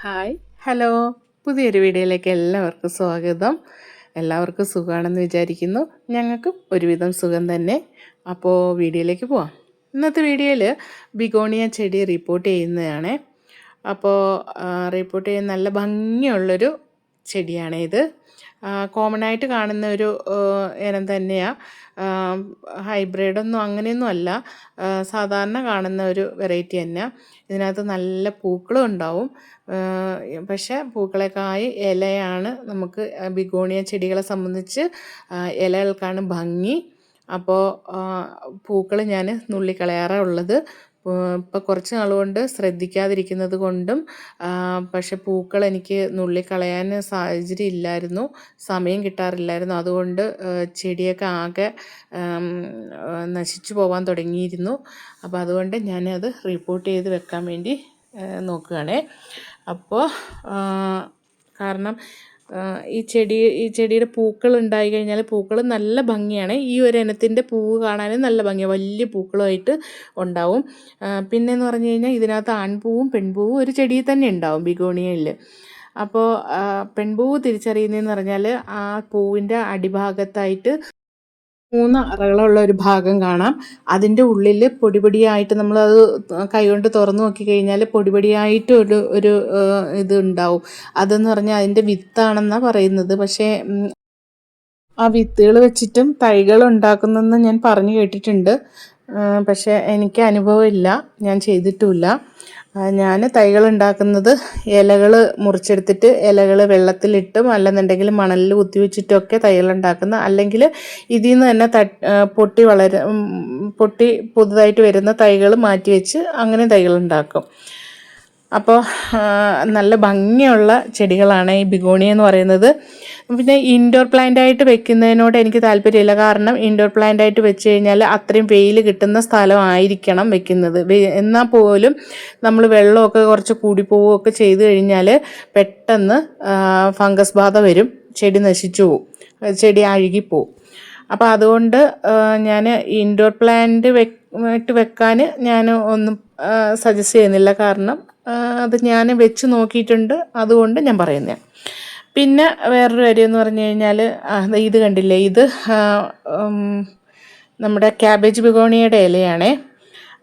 Hi hello പുതിയൊരു വീഡിയോയിലേക്ക് എല്ലാവർക്കും സ്വാഗതം. എല്ലാവർക്കും സുഖമാണെന്ന് വിചാരിക്കുന്നു. ഞങ്ങൾക്കും ഒരുവിധം സുഖം തന്നെ. അപ്പോൾ വീഡിയോയിലേക്ക് പോവാം. ഇന്നത്തെ വീഡിയോയിൽ ബിഗോണിയ ചെടി റിപ്പോർട്ട് ചെയ്യുന്നതാണ്. അപ്പോൾ റിപ്പോർട്ട് ചെയ്യുന്ന നല്ല ഭംഗിയുള്ളൊരു ചെടിയാണ് ഇത്. കോമൺ ആയിട്ട് കാണുന്ന ഒരു ഇനം തന്നെയാണ്. ഹൈബ്രിഡൊന്നും അങ്ങനെയൊന്നും അല്ല, സാധാരണ കാണുന്ന ഒരു വെറൈറ്റി തന്നെ. ഇതിനകത്ത് നല്ല പൂക്കളും ഉണ്ടാവും. പക്ഷേ പൂക്കളെക്കായി ഇലയാണ് നമുക്ക് ബിഗോണിയ ചെടികളെ സംബന്ധിച്ച് ഇലകൾക്കാണ് ഭംഗി. അപ്പോൾ പൂക്കൾ ഞാൻ നുള്ളിക്കളയാറാണ് ഉള്ളത്. ഇപ്പോൾ കുറച്ച് നാളുകൊണ്ട് ശ്രദ്ധിക്കാതിരിക്കുന്നത് കൊണ്ടും പക്ഷെ പൂക്കൾ എനിക്ക് നുള്ളിക്കളയാൻ സാഹചര്യം ഇല്ലായിരുന്നു, സമയം കിട്ടാറില്ലായിരുന്നു. അതുകൊണ്ട് ചെടിയൊക്കെ ആകെ നശിച്ചു പോകാൻ തുടങ്ങിയിരുന്നു. അപ്പോൾ അതുകൊണ്ട് ഞാനത് റിപ്പോർട്ട് ചെയ്ത് വെക്കാൻ വേണ്ടി നോക്കുകയാണേ. അപ്പോൾ കാരണം ഈ ചെടിയുടെ പൂക്കൾ ഉണ്ടായി കഴിഞ്ഞാൽ പൂക്കൾ നല്ല ഭംഗിയാണ്. ഈ ഒരു ഇനത്തിൻ്റെ പൂവ് കാണാനും നല്ല ഭംഗിയാണ്, വലിയ പൂക്കളുമായിട്ട് ഉണ്ടാവും. പിന്നെയെന്ന് പറഞ്ഞു കഴിഞ്ഞാൽ ഇതിനകത്ത് ആൺപൂവും പെൺപൂവും ഒരു ചെടിയിൽ തന്നെ ഉണ്ടാവും ബിഗോണിയയിൽ. അപ്പോൾ പെൺപൂവ് തിരിച്ചറിയുന്നതെന്ന് പറഞ്ഞാൽ ആ പൂവിൻ്റെ അടിഭാഗത്തായിട്ട് 3 അറകളുള്ള ഒരു ഭാഗം കാണാം. അതിൻ്റെ ഉള്ളിൽ പൊടിപൊടിയായിട്ട് നമ്മളത് കൈകൊണ്ട് തുറന്നു നോക്കിക്കഴിഞ്ഞാൽ പൊടിപൊടിയായിട്ട് ഒരു ഇത് ഉണ്ടാവും. അതെന്ന് പറഞ്ഞാൽ അതിൻ്റെ വിത്താണെന്നാണ് പറയുന്നത്. പക്ഷേ ആ വിത്തുകൾ വെച്ചിട്ടും തൈകൾ ഉണ്ടാക്കുന്നതെന്ന് ഞാൻ പറഞ്ഞു കേട്ടിട്ടുണ്ട്. പക്ഷേ എനിക്ക് അനുഭവമില്ല, ഞാൻ ചെയ്തിട്ടുമില്ല. ഞാൻ തൈകൾ ഉണ്ടാക്കുന്നത് ഇലകൾ മുറിച്ചെടുത്തിട്ട് ഇലകൾ വെള്ളത്തിലിട്ടും അല്ലെന്നുണ്ടെങ്കിൽ മണലിൽ കുത്തിവെച്ചിട്ടൊക്കെ തൈകൾ ഉണ്ടാക്കുന്ന, അല്ലെങ്കിൽ ഇതിൽ നിന്ന് തന്നെ പൊട്ടി പുതുതായിട്ട് വരുന്ന തൈകൾ മാറ്റി വെച്ച് അങ്ങനെ തൈകൾ ഉണ്ടാക്കും. അപ്പോൾ നല്ല ഭംഗിയുള്ള ചെടികളാണ് ഈ ബിഗോണിയ എന്ന് പറയുന്നത്. പിന്നെ ഇൻഡോർ പ്ലാന്റായിട്ട് വെക്കുന്നതിനോട് എനിക്ക് താല്പര്യമില്ല. കാരണം ഇൻഡോർ പ്ലാന്റായിട്ട് വെച്ച് കഴിഞ്ഞാൽ അത്രയും വെയിൽ കിട്ടുന്ന സ്ഥലമായിരിക്കണം വെക്കുന്നത്. എന്നാൽ പോലും നമ്മൾ വെള്ളമൊക്കെ കുറച്ച് കൂടിപ്പോവുകയൊക്കെ ചെയ്ത് കഴിഞ്ഞാൽ പെട്ടെന്ന് ഫംഗസ് ബാധ വരും, ചെടി നശിച്ചു പോവും, ചെടി അഴുകിപ്പോവും. അപ്പോൾ അതുകൊണ്ട് ഞാൻ ഇൻഡോർ പ്ലാന്റ് വെക്കാൻ ഞാൻ ഒന്നും സജസ്റ്റ് ചെയ്യുന്നില്ല. കാരണം അത് ഞാൻ വെച്ച് നോക്കിയിട്ടുണ്ട്, അതുകൊണ്ട് ഞാൻ പറയുന്നത്. പിന്നെ വേറൊരു കാര്യം എന്ന് പറഞ്ഞു കഴിഞ്ഞാൽ ഇത് കണ്ടില്ലേ, ഇത് നമ്മുടെ ക്യാബേജ് ബിഗോണിയയുടെ ഇലയാണേ.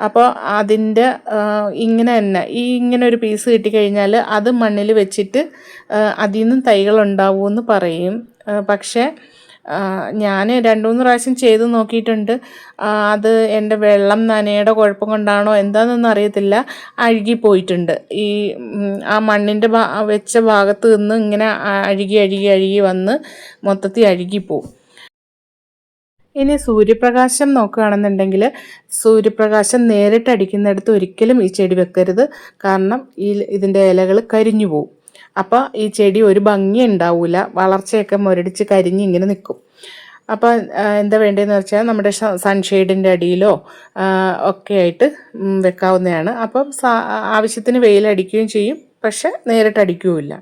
അപ്പോൾ അതിൻ്റെ ഇങ്ങനെ തന്നെ ഇങ്ങനെ ഒരു പീസ് കിട്ടിക്കഴിഞ്ഞാൽ അത് മണ്ണിൽ വെച്ചിട്ട് അതിൽ നിന്നും തൈകൾ ഉണ്ടാവുമെന്ന് പറയും. പക്ഷേ ഞാൻ 2-3 പ്രാവശ്യം ചെയ്ത് നോക്കിയിട്ടുണ്ട്. അത് എൻ്റെ വെള്ളം നനയുടെ കുഴപ്പം കൊണ്ടാണോ എന്താണെന്നൊന്നും അറിയത്തില്ല, അഴുകിപ്പോയിട്ടുണ്ട്. ആ മണ്ണിൻ്റെ വെച്ച ഭാഗത്ത് നിന്ന് ഇങ്ങനെ അഴുകി വന്ന് മൊത്തത്തിൽ അഴുകിപ്പോവും. ഇനി സൂര്യപ്രകാശം നോക്കുകയാണെന്നുണ്ടെങ്കിൽ സൂര്യപ്രകാശം നേരിട്ട് അടിക്കുന്നിടത്ത് ഒരിക്കലും ഈ ചെടി വെക്കരുത്. കാരണം ഇതിൻ്റെ ഇലകൾ കരിഞ്ഞു പോവും. അപ്പോൾ ഈ ചെടി ഒരു ഭംഗി ഉണ്ടാവില്ല, വളർച്ചയൊക്കെ മുരടിച്ച് കരിഞ്ഞ് ഇങ്ങനെ നിൽക്കും. അപ്പോൾ എന്താ വേണ്ടതെന്ന് വെച്ചാൽ നമ്മുടെ സൺഷെയ്ഡിൻ്റെ അടിയിലോ ഒക്കെ ആയിട്ട് വെക്കാവുന്നതാണ്. അപ്പം ആവശ്യത്തിന് വെയിലടിക്കുകയും ചെയ്യും, പക്ഷെ നേരിട്ട് അടിക്കുകയില്ല.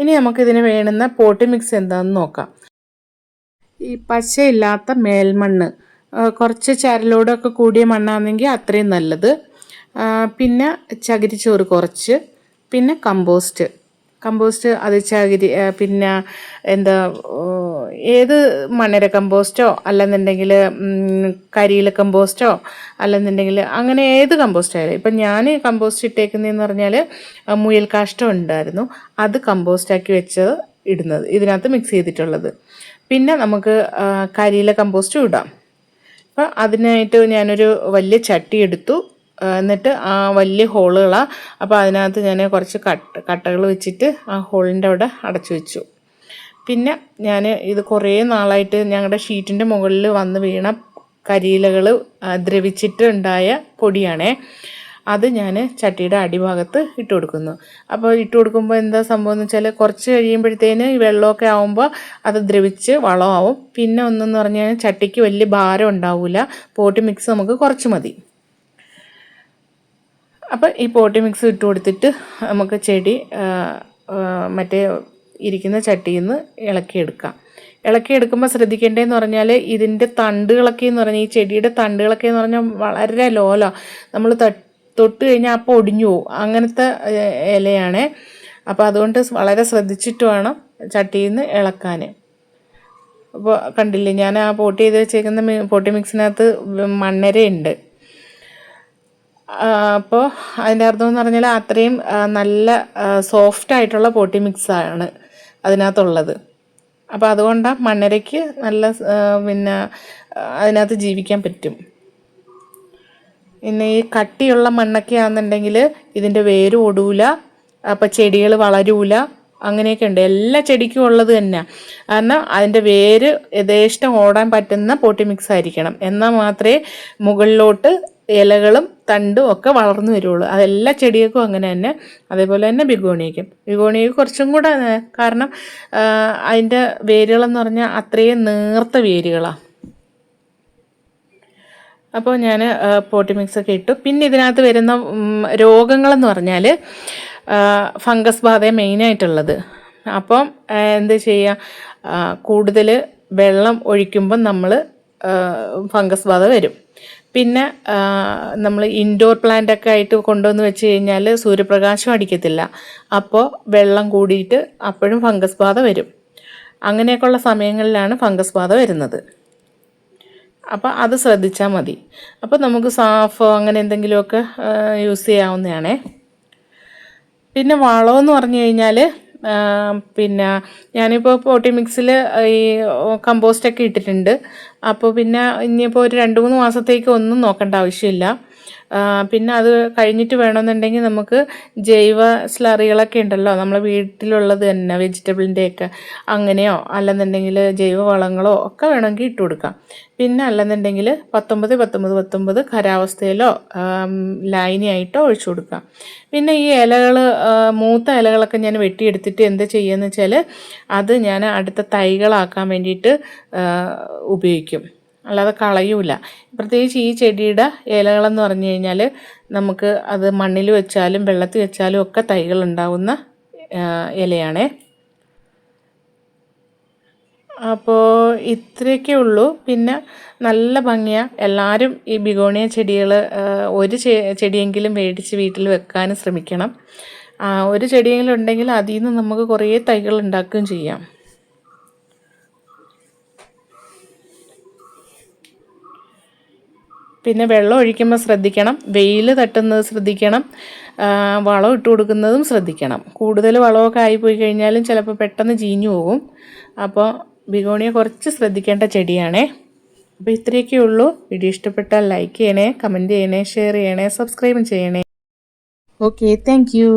ഇനി നമുക്കിതിന് വേണ്ടുന്ന പോട്ടി മിക്സ് എന്താണെന്ന് നോക്കാം. ഈ പശയില്ലാത്ത മേൽമണ്ണ്, കുറച്ച് ചരലോടൊക്കെ കൂടിയ മണ്ണാണെങ്കിൽ അത്രയും നല്ലത്. പിന്നെ ചകിരിച്ചോറ് കുറച്ച്, പിന്നെ കമ്പോസ്റ്റ് അത് ചകിരി, പിന്നെ എന്താ ഏത് മണ്ണിര കമ്പോസ്റ്റോ അല്ലെന്നുണ്ടെങ്കിൽ കരിയില കമ്പോസ്റ്റോ അല്ലെന്നുണ്ടെങ്കിൽ അങ്ങനെ ഏത് കമ്പോസ്റ്റ് ആയാലും. ഇപ്പം ഞാൻ കമ്പോസ്റ്റ് ഇട്ടേക്കുന്നതെന്ന് പറഞ്ഞാൽ മുയൽ കാഷ്ടം ഉണ്ടായിരുന്നു, അത് കമ്പോസ്റ്റാക്കി വെച്ചത് ഇടുന്നത് ഇതിനകത്ത് മിക്സ് ചെയ്തിട്ടുള്ളത്. പിന്നെ നമുക്ക് കരിയില കമ്പോസ്റ്റും ഇടാം. അപ്പം അതിനായിട്ട് ഞാനൊരു വലിയ ചട്ടി എടുത്തു. എന്നിട്ട് ആ വലിയ ഹോളുകളാണ്. അപ്പോൾ അതിനകത്ത് ഞാൻ കുറച്ച് കട്ടകൾ വെച്ചിട്ട് ആ ഹോളിൻ്റെ അവിടെ അടച്ചു വെച്ചു. പിന്നെ ഞാൻ ഇത് കുറേ നാളായിട്ട് ഞങ്ങളുടെ ഷീറ്റിൻ്റെ മുകളിൽ വന്ന് വീണ കരിയിലകൾ ദ്രവിച്ചിട്ട് ഉണ്ടായ പൊടിയാണേ. അത് ഞാൻ ചട്ടിയുടെ അടിഭാഗത്ത് ഇട്ട് കൊടുക്കുന്നു. അപ്പോൾ ഇട്ട് കൊടുക്കുമ്പോൾ എന്താ സംഭവം എന്ന് വെച്ചാൽ കുറച്ച് കഴിയുമ്പോഴത്തേന് ഈ വെള്ളമൊക്കെ ആകുമ്പോൾ അത് ദ്രവിച്ച് വളമാവും. പിന്നെ ഒന്നെന്ന് പറഞ്ഞു കഴിഞ്ഞാൽ ചട്ടിക്ക് വലിയ ഭാരം ഉണ്ടാവില്ല, പോട്ടി മിക്സ് നമുക്ക് കുറച്ച് മതി. അപ്പോൾ ഈ പോട്ടി മിക്സ് ഇട്ട് കൊടുത്തിട്ട് നമുക്ക് ചെടി മറ്റേ ഇരിക്കുന്ന ചട്ടിയിൽ നിന്ന് ഇളക്കിയെടുക്കുമ്പോൾ ശ്രദ്ധിക്കേണ്ടതെന്ന് പറഞ്ഞാൽ ഇതിൻ്റെ തണ്ടുകളൊക്കെ എന്ന് പറഞ്ഞാൽ ഈ ചെടിയുടെ തണ്ടുകളൊക്കെ എന്ന് പറഞ്ഞാൽ വളരെ ലോല, നമ്മൾ തൊട്ട് കഴിഞ്ഞാൽ അപ്പോൾ ഒടിഞ്ഞു പോകും, അങ്ങനത്തെ ഇലയാണേ. അപ്പോൾ അതുകൊണ്ട് വളരെ ശ്രദ്ധിച്ചിട്ട് വേണം ചട്ടിയിൽ നിന്ന് ഇളക്കാൻ. അപ്പോൾ കണ്ടില്ലേ, ഞാൻ ആ പോട്ട് ചെയ്ത് വെച്ചേക്കുന്ന പോട്ടി മിക്സിനകത്ത് മണ്ണരയുണ്ട്. അപ്പോൾ അതിൻ്റെ അർത്ഥം എന്ന് പറഞ്ഞാൽ അത്രയും നല്ല സോഫ്റ്റായിട്ടുള്ള പോട്ടി മിക്സാണ് അതിനകത്തുള്ളത്. അപ്പോൾ അതുകൊണ്ടാണ് മണ്ണരയ്ക്ക് നല്ല പിന്നെ അതിനകത്ത് ജീവിക്കാൻ പറ്റും. പിന്നെ ഈ കട്ടിയുള്ള മണ്ണൊക്കെ ആണെന്നുണ്ടെങ്കിൽ ഇതിൻ്റെ വേര് ഓടൂല, അപ്പോൾ ചെടികൾ വളരൂല, അങ്ങനെയൊക്കെ ഉണ്ട്. എല്ലാ ചെടിക്കും ഉള്ളത് തന്നെ. കാരണം അതിൻ്റെ വേര് യഥേഷ്ടം ഓടാൻ പറ്റുന്ന പോട്ടി മിക്സ് ആയിരിക്കണം, എന്നാൽ മാത്രമേ മുകളിലോട്ട് ഇലകളും തണ്ടും ഒക്കെ വളർന്നു വരുള്ളൂ. അതെല്ലാ ചെടികൾക്കും അങ്ങനെ തന്നെ. അതേപോലെ തന്നെ ബിഗോണിയയ്ക്ക് കുറച്ചും കൂടെ, കാരണം അതിൻ്റെ വേരുകളെന്ന് പറഞ്ഞാൽ അത്രയും നേർത്ത വേരുകളാണ്. അപ്പോൾ ഞാൻ പോട്ടി മിക്സൊക്കെ ഇട്ടു. പിന്നെ ഇതിനകത്ത് വരുന്ന രോഗങ്ങളെന്ന് പറഞ്ഞാൽ ഫംഗസ് ബാധ മെയിനായിട്ടുള്ളത്. അപ്പം എന്ത് ചെയ്യുക, കൂടുതൽ വെള്ളം ഒഴിക്കുമ്പം നമ്മൾ ഫംഗസ് ബാധ വരും. പിന്നെ നമ്മൾ ഇൻഡോർ പ്ലാന്റൊക്കെ ആയിട്ട് കൊണ്ടുവന്ന് വെച്ച് കഴിഞ്ഞാൽ സൂര്യപ്രകാശം അടിക്കത്തില്ല, അപ്പോൾ വെള്ളം കൂടിയിട്ട് അപ്പോഴും ഫംഗസ് ബാധ വരും. അങ്ങനെയൊക്കെയുള്ള സമയങ്ങളിലാണ് ഫംഗസ് ബാധ വരുന്നത്. അപ്പോൾ അത് ശ്രദ്ധിച്ചാൽ മതി. അപ്പോൾ നമുക്ക് സാഫോ അങ്ങനെ എന്തെങ്കിലുമൊക്കെ യൂസ് ചെയ്യാവുന്നതാണേ. പിന്നെ വളമെന്ന് പറഞ്ഞു കഴിഞ്ഞാൽ പിന്നെ ഞാനിപ്പോൾ പോട്ടി മിക്സിൽ ഈ കമ്പോസ്റ്റൊക്കെ ഇട്ടിട്ടുണ്ട്. അപ്പോൾ പിന്നെ ഇനിയിപ്പോൾ ഒരു 2-3 മാസത്തേക്ക് ഒന്നും നോക്കേണ്ട ആവശ്യമില്ല. പിന്നെ അത് കഴിഞ്ഞിട്ട് വേണമെന്നുണ്ടെങ്കിൽ നമുക്ക് ജൈവ സ്ലറികളൊക്കെ ഉണ്ടല്ലോ, നമ്മളെ വീട്ടിലുള്ളത് തന്നെ, വെജിറ്റബിളിൻ്റെയൊക്കെ അങ്ങനെയോ അല്ലെന്നുണ്ടെങ്കിൽ ജൈവ വളങ്ങളോ ഒക്കെ വേണമെങ്കിൽ ഇട്ട് കൊടുക്കാം. പിന്നെ അല്ലെന്നുണ്ടെങ്കിൽ 19-19-19 ഖരാവസ്ഥയിലോ ലൈനിയായിട്ടോ ഒഴിച്ചു കൊടുക്കാം. പിന്നെ ഈ ഇലകൾ, മൂത്ത ഇലകളൊക്കെ ഞാൻ വെട്ടിയെടുത്തിട്ട് എന്ത് ചെയ്യുമെന്ന് വെച്ചാൽ അത് ഞാൻ അടുത്ത തൈകളാക്കാൻ വേണ്ടിയിട്ട് ഉപയോഗിക്കും, അല്ലാതെ കളയൂല. പ്രത്യേകിച്ച് ഈ ചെടിയുടെ ഇലകളെന്ന് പറഞ്ഞു കഴിഞ്ഞാൽ നമുക്ക് അത് മണ്ണിൽ വെച്ചാലും വെള്ളത്തിൽ വെച്ചാലും ഒക്കെ തൈകൾ ഉണ്ടാവുന്ന ഇലയാണേ. അപ്പോൾ ഇത്രയൊക്കെ ഉള്ളൂ. പിന്നെ നല്ല ഭംഗിയാണ്. എല്ലാവരും ഈ ബിഗോണിയ ചെടികൾ ഒരു ചെടിയെങ്കിലും മേടിച്ച് വീട്ടിൽ വെക്കാനും ശ്രമിക്കണം. ഒരു ചെടിയെങ്കിലും ഉണ്ടെങ്കിൽ അതിൽ നിന്ന് നമുക്ക് കുറേ തൈകൾ ഉണ്ടാക്കുകയും ചെയ്യാം. പിന്നെ വെള്ളം ഒഴിക്കുമ്പോൾ ശ്രദ്ധിക്കണം, വെയിൽ തട്ടുന്നത് ശ്രദ്ധിക്കണം, വളം ഇട്ട് കൊടുക്കുന്നതും ശ്രദ്ധിക്കണം. കൂടുതൽ വളമൊക്കെ ആയിപ്പോയി കഴിഞ്ഞാലും ചിലപ്പോൾ പെട്ടെന്ന് ചീഞ്ഞു പോകും. അപ്പോൾ ബിഗോണിയ കുറച്ച് ശ്രദ്ധിക്കേണ്ട ചെടിയാണേ. അപ്പോൾ ഇത്രയൊക്കെ ഉള്ളൂ. വീഡിയോ ഇഷ്ടപ്പെട്ടാൽ ലൈക്ക് ചെയ്യണേ, കമൻറ്റ് ചെയ്യണേ, ഷെയർ ചെയ്യണേ, സബ്സ്ക്രൈബും ചെയ്യണേ. Okay, thank you.